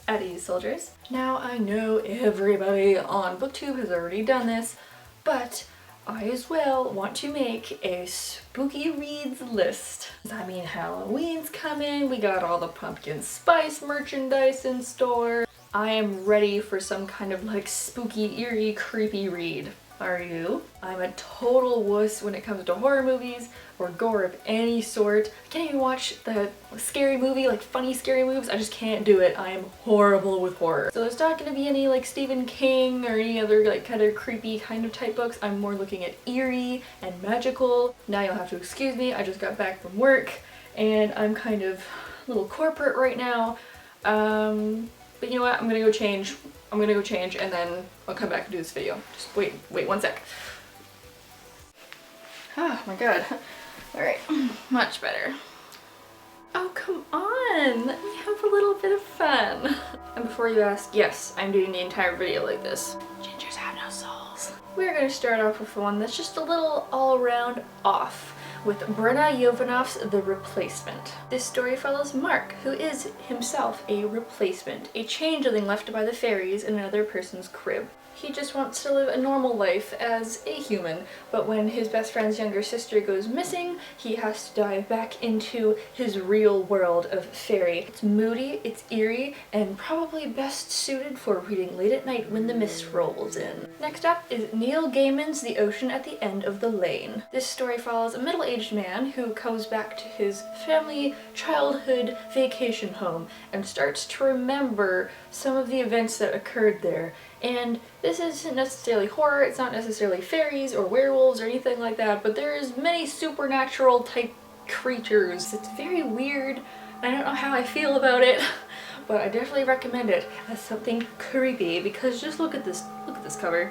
at Ease Soldiers. Now I know everybody on BookTube has already done this, but I as well want to make a spooky reads list. I mean, Halloween's coming, we got all the pumpkin spice merchandise in store. I am ready for some kind of like spooky, eerie, creepy read. Are you? I'm a total wuss when it comes to horror movies or gore of any sort. I can't even watch the scary movie, like funny scary movies. I just can't do it. I am horrible with horror. So there's not gonna be any like Stephen King or any other like kind of creepy kind of type books. I'm more looking at eerie and magical. Now you'll have to excuse me. I just got back from work and I'm kind of a little corporate right now. But you know what? I'm gonna go change and then I'll come back and do this video. Just wait 1 sec. Oh my god. Alright, much better. Oh, come on! Let me have a little bit of fun. And before you ask, yes, I'm doing the entire video like this. Gingers have no souls. We're gonna start off with one that's just a little all-around off, with Brenna Jovanov's The Replacement. This story follows Mark, who is himself a replacement, a changeling left by the fairies in another person's crib. He just wants to live a normal life as a human, but when his best friend's younger sister goes missing, he has to dive back into his real world of fairy. It's moody, it's eerie, and probably best suited for reading late at night when the mist rolls in. Next up is Neil Gaiman's The Ocean at the End of the Lane. This story follows a middle-aged man who comes back to his family childhood vacation home and starts to remember some of the events that occurred there. And this isn't necessarily horror, it's not necessarily fairies or werewolves or anything like that, but there is many supernatural type creatures. It's very weird. I don't know how I feel about it, but I definitely recommend it as something creepy because just look at this cover.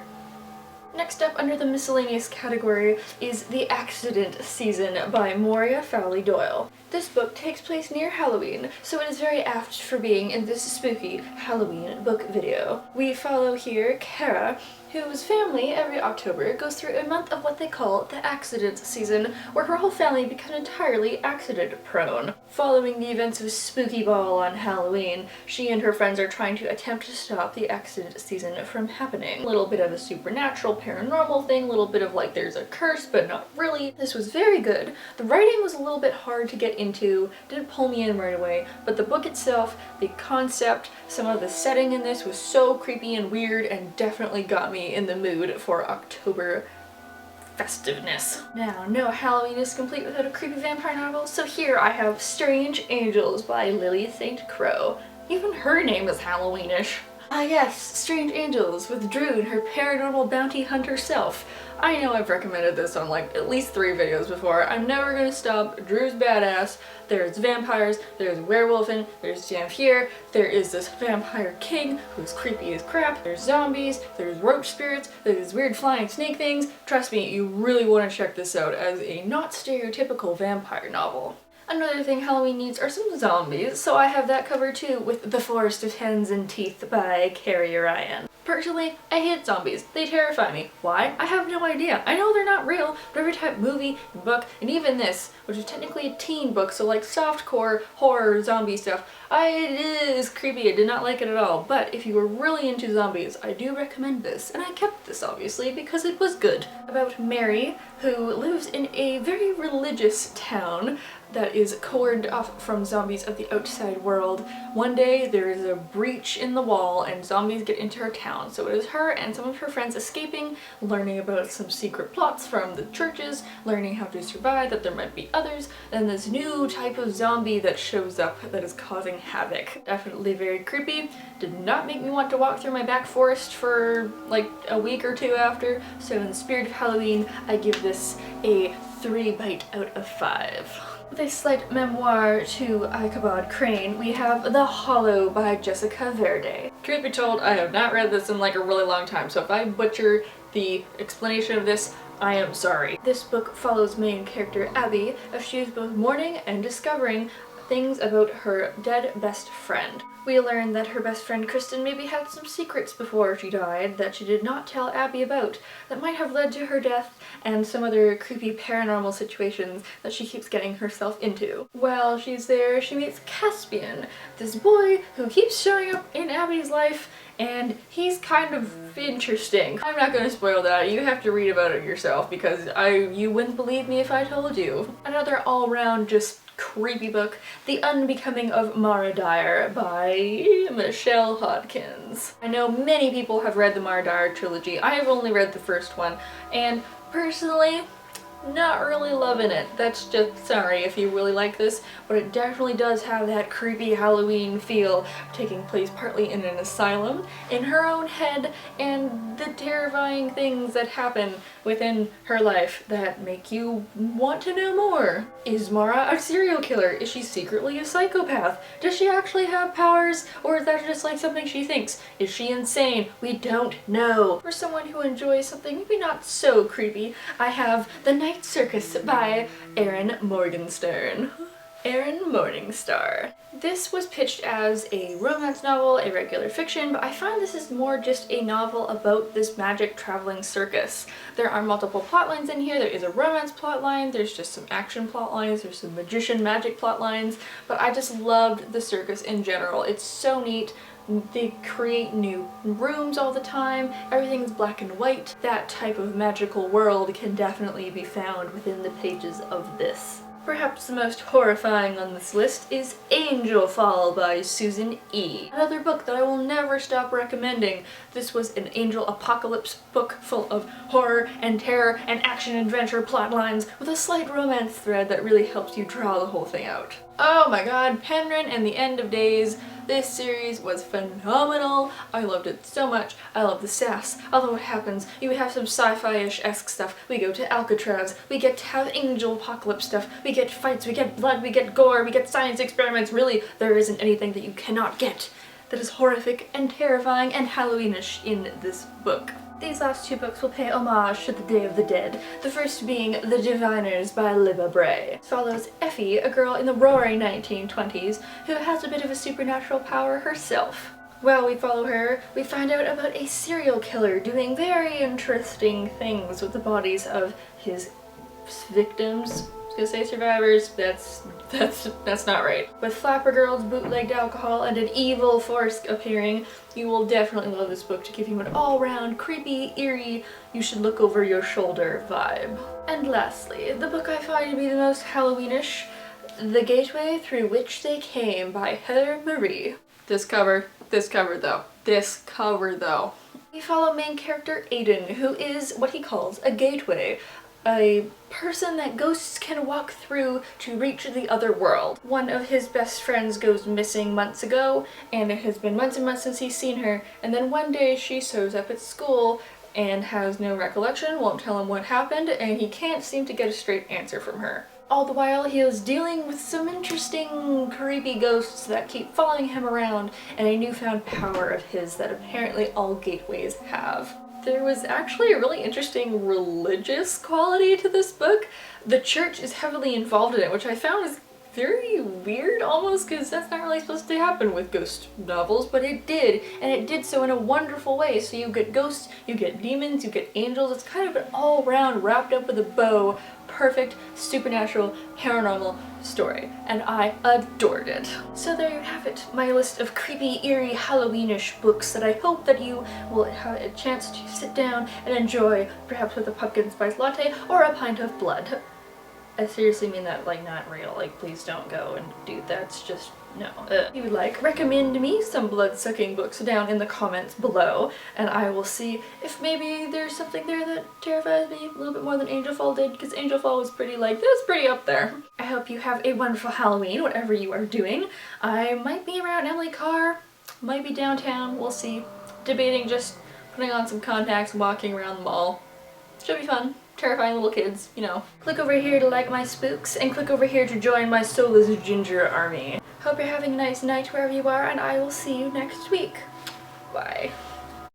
Next up under the miscellaneous category is The Accident Season by Moria Fowley Doyle. This book takes place near Halloween, so it is very apt for being in this spooky Halloween book video. We follow here Kara, whose family every October goes through a month of what they call the accident season, where her whole family become entirely accident prone. Following the events of Spooky Ball on Halloween, she and her friends are trying to attempt to stop the accident season from happening. A little bit of a supernatural, paranormal thing, a little bit of like there's a curse, but not really. This was very good. The writing was a little bit hard to get into, didn't pull me in right away, but the book itself, the concept, some of the setting in this was so creepy and weird and definitely got me in the mood for October festiveness. Now, no Halloween is complete without a creepy vampire novel, so here I have Strange Angels by Lily St. Crow. Even her name is Halloweenish. Ah yes, Strange Angels with Drew and her paranormal bounty hunter self. I know I've recommended this on like at least 3 videos before. I'm never gonna stop. Drew's badass. There's vampires, there's werewolfing, there's Jamfir, there is this vampire king who's creepy as crap, there's zombies, there's roach spirits, there's weird flying snake things. Trust me, you really want to check this out as a not stereotypical vampire novel. Another thing Halloween needs are some zombies, so I have that covered too with The Forest of Hens and Teeth by Carrie Ryan. Personally, I hate zombies. They terrify me. Why? I have no idea. I know they're not real, but every type of movie and book, and even this, which is technically a teen book, so like softcore horror zombie stuff, it is creepy. I did not like it at all. But if you are really into zombies, I do recommend this, and I kept this obviously because it was good. About Mary, who lives in a very religious town that is cordoned off from zombies of the outside world. One day there is a breach in the wall and zombies get into her town. So it is her and some of her friends escaping, learning about some secret plots from the churches, learning how to survive, that there might be others, and this new type of zombie that shows up that is causing havoc. Definitely very creepy. Did not make me want to walk through my back forest for like a week or 2 after. So in the spirit of Halloween, I give this a 3 out of 5. With a slight memoir to Ichabod Crane, we have The Hollow by Jessica Verde. Truth be told, I have not read this in like a really long time, so if I butcher the explanation of this, I am sorry. This book follows main character Abby as she is both mourning and discovering things about her dead best friend. We learn that her best friend Kristen maybe had some secrets before she died that she did not tell Abby about that might have led to her death and some other creepy paranormal situations that she keeps getting herself into. While she's there, she meets Caspian, this boy who keeps showing up in Abby's life, and he's kind of interesting. I'm not gonna spoil that. You have to read about it yourself because you wouldn't believe me if I told you. Another all-around just creepy book, The Unbecoming of Mara Dyer by Michelle Hodkins. I know many people have read the Mara Dyer trilogy. I have only read the first one, and personally, not really loving it. That's just, sorry if you really like this, but it definitely does have that creepy Halloween feel, taking place partly in an asylum, in her own head, and the terrifying things that happen within her life that make you want to know more. Is Mara a serial killer? Is she secretly a psychopath? Does she actually have powers, or is that just like something she thinks? Is she insane? We don't know. For someone who enjoys something maybe not so creepy, I have The Night Circus by Erin Morgenstern. Erin Morningstar. This was pitched as a romance novel, a regular fiction, but I find this is more just a novel about this magic traveling circus. There are multiple plot lines in here. There is a romance plot line, there's just some action plot lines, there's some magician magic plot lines, but I just loved the circus in general. It's so neat. They create new rooms all the time, everything's black and white. That type of magical world can definitely be found within the pages of this. Perhaps the most horrifying on this list is Angel Fall by Susan E. Another book that I will never stop recommending. This was an angel apocalypse book full of horror and terror and action-adventure plot lines with a slight romance thread that really helps you draw the whole thing out. Oh my god, Penryn and the End of Days. This series was phenomenal. I loved it so much. I love the sass. I love what happens. You have some sci-fi-ish-esque stuff. We go to Alcatraz. We get to have angel apocalypse stuff. We get fights, we get blood, we get gore, we get science experiments. Really, there isn't anything that you cannot get that is horrific and terrifying and Halloweenish in this book. These last two books will pay homage to the Day of the Dead, the first being The Diviners by Libba Bray. It follows Effie, a girl in the roaring 1920s who has a bit of a supernatural power herself. While we follow her, we find out about a serial killer doing very interesting things with the bodies of his victims. I was gonna say survivors, that's not right. With flapper girls, bootlegged alcohol, and an evil force appearing, you will definitely love this book to give you an all-round, creepy, eerie, you should look over your shoulder vibe. And lastly, the book I find to be the most Halloweenish, The Gateway Through Which They Came by Heather Marie. This cover though. We follow main character Aiden, who is what he calls a gateway. A person that ghosts can walk through to reach the other world. One of his best friends goes missing months ago, and it has been months and months since he's seen her, and then one day she shows up at school and has no recollection, won't tell him what happened, and he can't seem to get a straight answer from her. All the while he is dealing with some interesting creepy ghosts that keep following him around, and a newfound power of his that apparently all gateways have. There was actually a really interesting religious quality to this book. The church is heavily involved in it, which I found was very weird almost, because that's not really supposed to happen with ghost novels, but it did, and it did so in a wonderful way. So you get ghosts, you get demons, you get angels. It's kind of an all-round, wrapped up with a bow, perfect supernatural paranormal story, and I adored it. So there you have it, my list of creepy, eerie, Halloweenish books that I hope that you will have a chance to sit down and enjoy, perhaps with a pumpkin spice latte or a pint of blood. I seriously mean that, like, not real. Like, please don't go and do that. It's just, no. If you would like, recommend me some blood-sucking books down in the comments below, and I will see if maybe there's something there that terrifies me a little bit more than Angel Fall did, because Angel Fall was pretty, like, that was pretty up there. I hope you have a wonderful Halloween, whatever you are doing. I might be around Emily Carr, might be downtown, we'll see. Debating just putting on some contacts and walking around the mall. Should be fun. Terrifying little kids, you know. Click over here to like my spooks, and click over here to join my soulless ginger army. Hope you're having a nice night wherever you are, and I will see you next week. Bye.